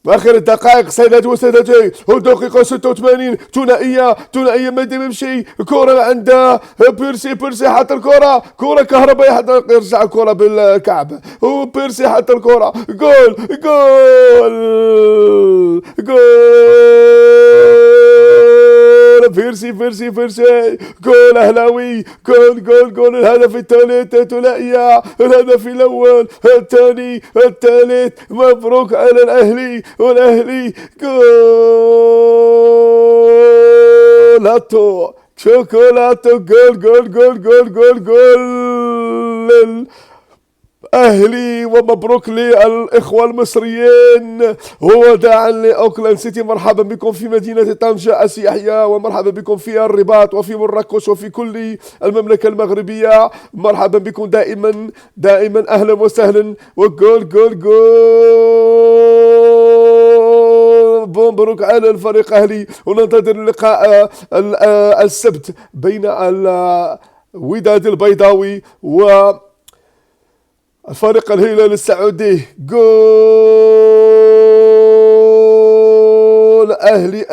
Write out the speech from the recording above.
آخر الدقائق سيداتي وسادتي، الدقيقة 86 ثنائية ما يدير يمشي كرة عند بيرسي حط الكرة، كرة كهربائية حط يرجع الكرة بالكعب، وبيرسي حط الكرة، جول جول جول، بيرسي جول أهلاوي، جول الهدف الثالث ثنائية، الهدف الأول الثاني الثالث، مبروك على الأهلي، والأهلي جولاتو شوكولاتو، جول أهلي، ومبروك للإخوة المصريين، وداعا لأوكلاند سيتي. مرحبا بكم في مدينة طنجة السياحية، ومرحبا بكم في الرباط وفي مراكش وفي كل المملكة المغربية. مرحبا بكم دائما أهلا وسهلا، وجول مبروك على الفريق أهلي، وننتظر اللقاء السبت بين الوداد البيضاوي و الفريق الهلال السعودي. جول أهلي.